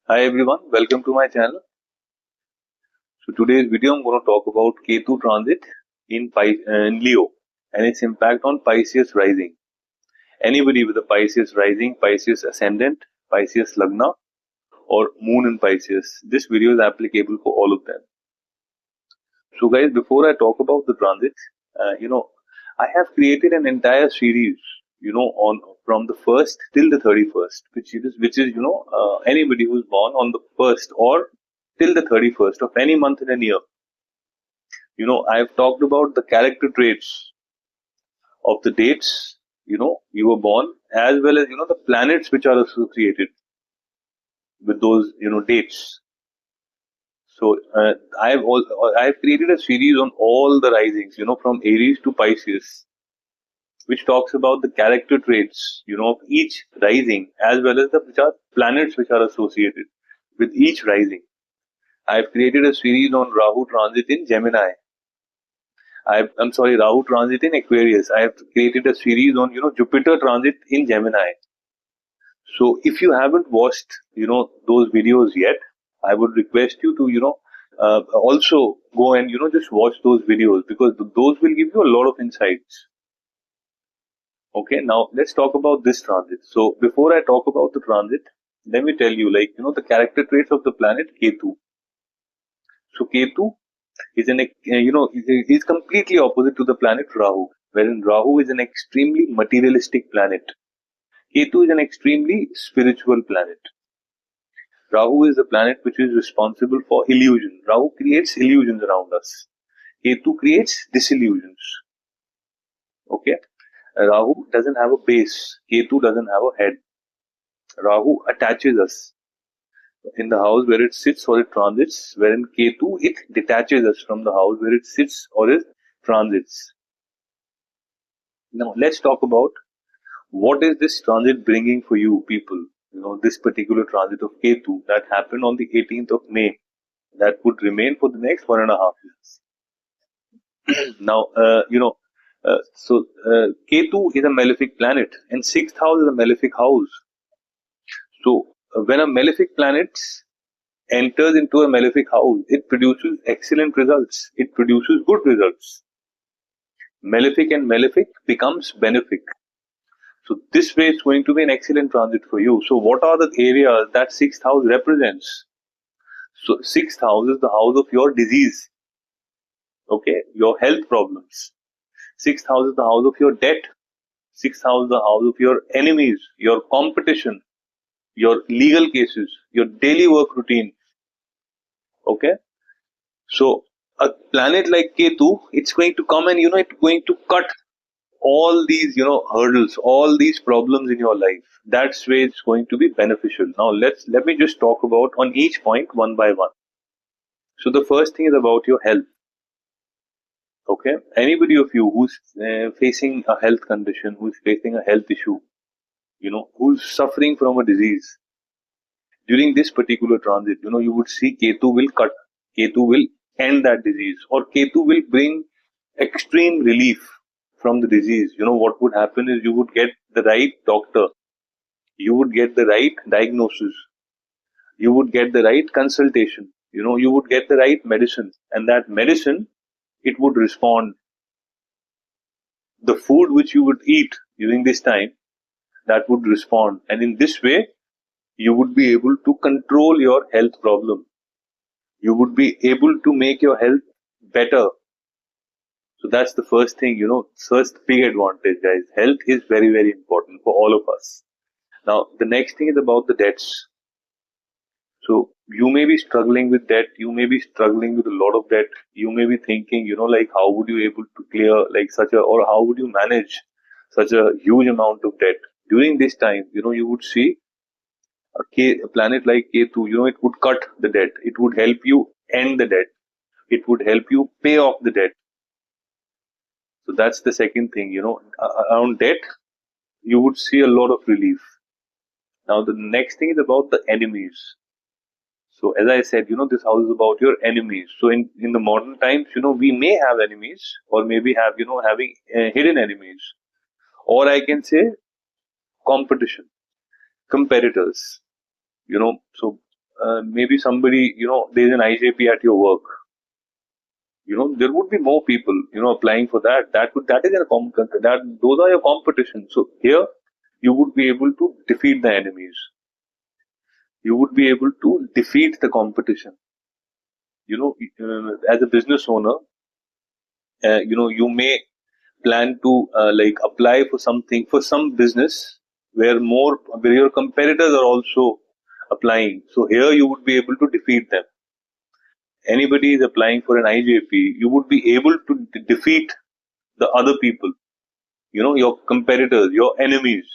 Hi everyone, welcome to my channel. So today's video I'm going to talk about Ketu transit in Leo and its impact on Pisces rising. Anybody with a Pisces rising, Pisces Ascendant, Pisces Lagna or Moon in Pisces, this video is applicable for all of them. So guys, before I talk about the transits, I have created an entire series, on from the 1st till the 31st, which is anybody who's born on the 1st or till the 31st of any month in a year. I've talked about the character traits of the dates, you were born, as well as, the planets which are associated with those, dates. So, I've created a series on all the risings, from Aries to Pisces, which talks about the character traits, of each rising, as well as which are planets which are associated with each rising. I've created a series on Rahu transit in Gemini. Rahu transit in Aquarius. I have created a series on, Jupiter transit in Gemini. So if you haven't watched, those videos yet, I would request you to, also go and, just watch those videos because those will give you a lot of insights. Okay, now let's talk about this transit. So before I talk about the transit, let me tell you, the character traits of the planet Ketu. So Ketu is is completely opposite to the planet Rahu, wherein Rahu is an extremely materialistic planet. Ketu is an extremely spiritual planet. Rahu is the planet which is responsible for illusion. Rahu creates illusions around us. Ketu creates disillusions. Okay. Rahu doesn't have a base. Ketu doesn't have a head. Rahu attaches us in the house where it sits or it transits, wherein Ketu, it detaches us from the house where it sits or it transits. Now, let's talk about what is this transit bringing for you people. This particular transit of Ketu that happened on the 18th of May, that would remain for the next 1.5 years. Now, Ketu is a malefic planet, and 6th house is a malefic house. So, when a malefic planet enters into a malefic house, it produces excellent results. It produces good results. Malefic and malefic becomes benefic. So this way it's going to be an excellent transit for you. So what are the areas that 6th house represents? So 6th house is the house of your disease. Okay, your health problems. 6th house is the house of your debt. 6th house is the house of your enemies, your competition, your legal cases, your daily work routine. Okay. So a planet like Ketu, it's going to come and, it's going to cut all these, hurdles, all these problems in your life. That's where it's going to be beneficial. Now let me just talk about on each point one by one. So the first thing is about your health. Okay, anybody of you who's facing a health condition, who's facing a health issue, who's suffering from a disease, during this particular transit, you would see Ketu will cut, Ketu will end that disease, or Ketu will bring extreme relief from the disease. What would happen is you would get the right doctor, you would get the right diagnosis, you would get the right consultation, you would get the right medicine, and that medicine, it would respond. The food which you would eat during this time, that would respond, and in this way you would be able to control your health problem. You would be able to make your health better. So that's the first thing, first big advantage, guys. Health is very, very important for all of us. Now, the next thing is about the debts. So you may be struggling with debt. You may be struggling with a lot of debt. You may be thinking, how would you able to clear or how would you manage such a huge amount of debt? During this time, you would see a planet like Ketu, it would cut the debt. It would help you end the debt. It would help you pay off the debt. So that's the second thing, around debt, you would see a lot of relief. Now, the next thing is about the enemies. So as I said, this house is about your enemies. So in the modern times, we may have enemies or maybe have, having hidden enemies, or I can say competition, competitors, so maybe somebody, there's an IJP at your work. There would be more people, applying for that. That is those are your competition. So here, you would be able to defeat the enemies. You would be able to defeat the competition. As a business owner, you may plan to apply for something for some business where your competitors are also applying. So here you would be able to defeat them. Anybody is applying for an IJP, you would be able to defeat the other people, your competitors, your enemies.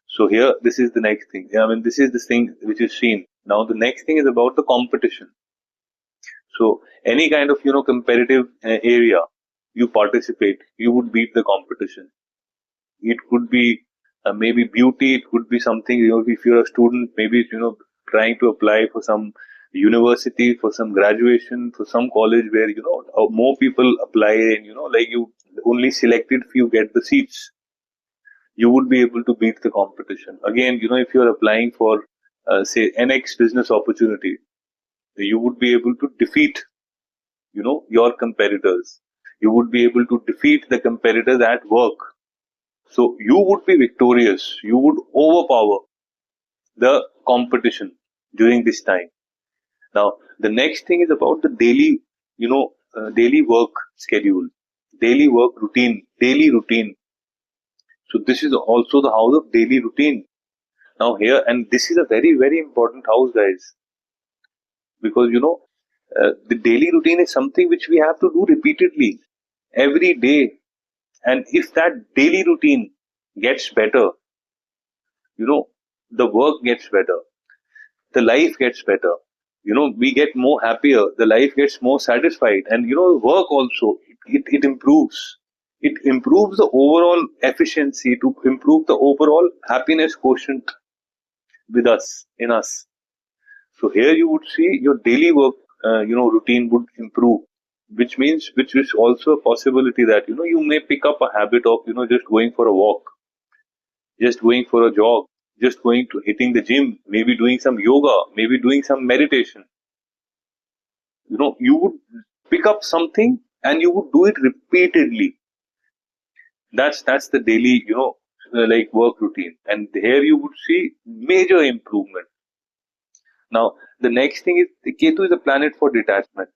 So here, this is the next thing. I mean, this is the thing which is seen. Now, the next thing is about the competition. So any kind of, competitive area you participate, you would beat the competition. It could be maybe beauty. It could be something, if you're a student, maybe, trying to apply for some university, for some graduation, for some college where, more people apply and, you only selected few get the seats. You would be able to beat the competition. Again, if you're applying for, say, NX business opportunity, you would be able to defeat, your competitors. You would be able to defeat the competitors at work. So you would be victorious. You would overpower the competition during this time. Now, the next thing is about the daily, daily work schedule, daily work routine, daily routine. So this is also the house of daily routine. Now here, and this is a very, very important house, guys, because, the daily routine is something which we have to do repeatedly every day. And if that daily routine gets better, the work gets better, the life gets better, we get more happier, the life gets more satisfied, and, work also, it improves. It improves the overall efficiency, to improve the overall happiness quotient in us. So here you would see your daily work, routine would improve, which is also a possibility that, you may pick up a habit of, just going for a walk, just going for a jog, just going to hitting the gym, maybe doing some yoga, maybe doing some meditation. You would pick up something and you would do it repeatedly. That's the daily, work routine. And here you would see major improvement. Now, the next thing is, the Ketu is a planet for detachment.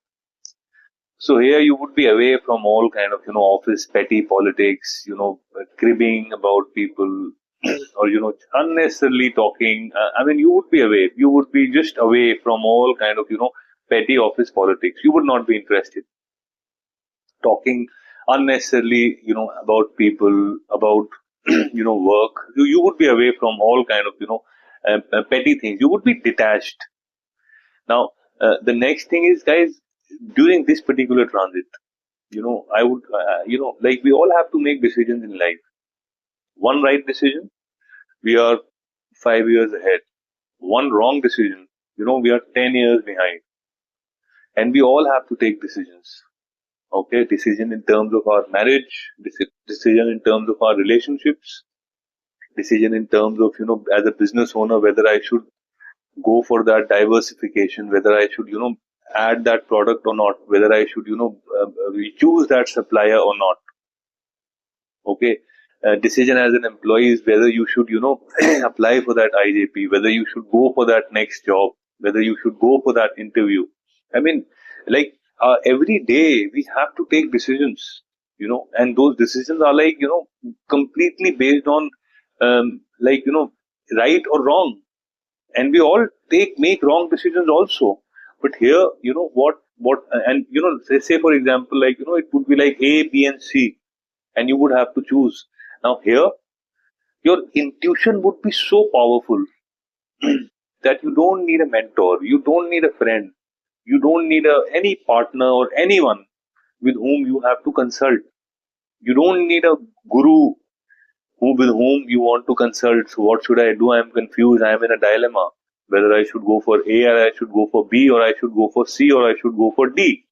So here you would be away from all kind of, office petty politics, cribbing about people, or, unnecessarily talking. I mean, you would be away. You would be just away from all kind of, petty office politics. You would not be interested. Talking unnecessarily, about people, about, work. You would be away from all kind of, petty things. You would be detached. Now, the next thing is, guys, during this particular transit, I would, we all have to make decisions in life. One right decision, we are 5 years ahead. One wrong decision, we are 10 years behind. And we all have to take decisions. Okay, decision in terms of our marriage, decision in terms of our relationships, decision in terms of, as a business owner, whether I should go for that diversification, whether I should, add that product or not, whether I should, choose that supplier or not. Okay. Decision as an employee is whether you should, apply for that IJP, whether you should go for that next job, whether you should go for that interview. I mean, every day we have to take decisions, and those decisions are completely based on, right or wrong. And we all make wrong decisions also. But here, and, say for example, it would be like A, B, and C, and you would have to choose. Now here, your intuition would be so powerful that you don't need a mentor, you don't need a friend, you don't need any partner or anyone with whom you have to consult. You don't need a guru with whom you want to consult. So what should I do? I am confused. I am in a dilemma. Whether I should go for A, or I should go for B, or I should go for C, or I should go for D.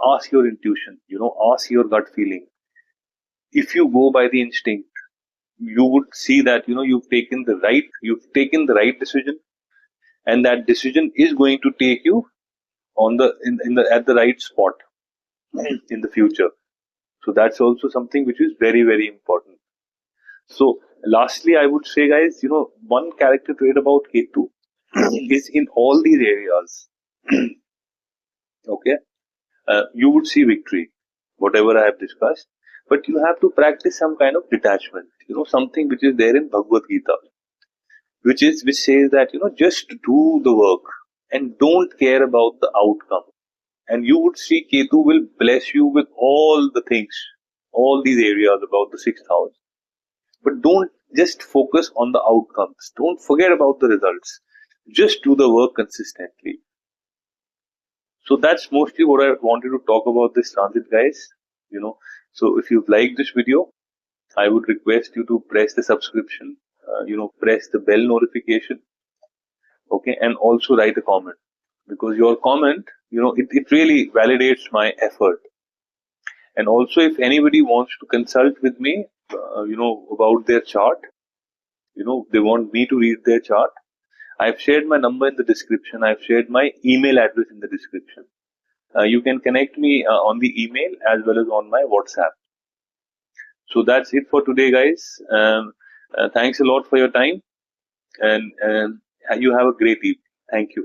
Ask your intuition, ask your gut feeling. If you go by the instinct, you would see that, you've taken the right decision, and that decision is going to take you on the at the right spot in the future. So that's also something which is very, very important. So lastly, I would say, guys, one character trait about Ketu is in all these areas. Okay, you would see victory, whatever I have discussed, but you have to practice some kind of detachment. Something which is there in Bhagavad Gita, which says that just do the work and don't care about the outcome. And you would see Ketu will bless you with all the things, all these areas about the sixth house. But don't just focus on the outcomes. Don't forget about the results. Just do the work consistently. So that's mostly what I wanted to talk about this transit, guys. So if you've liked this video, I would request you to press the subscription, press the bell notification, okay, and also write a comment, because your comment, it really validates my effort. And also, if anybody wants to consult with me, about their chart, they want me to read their chart, I've shared my number in the description. I've shared my email address in the description. You can connect me on the email as well as on my WhatsApp. So that's it for today, guys. Thanks a lot for your time, and you have a great evening. Thank you.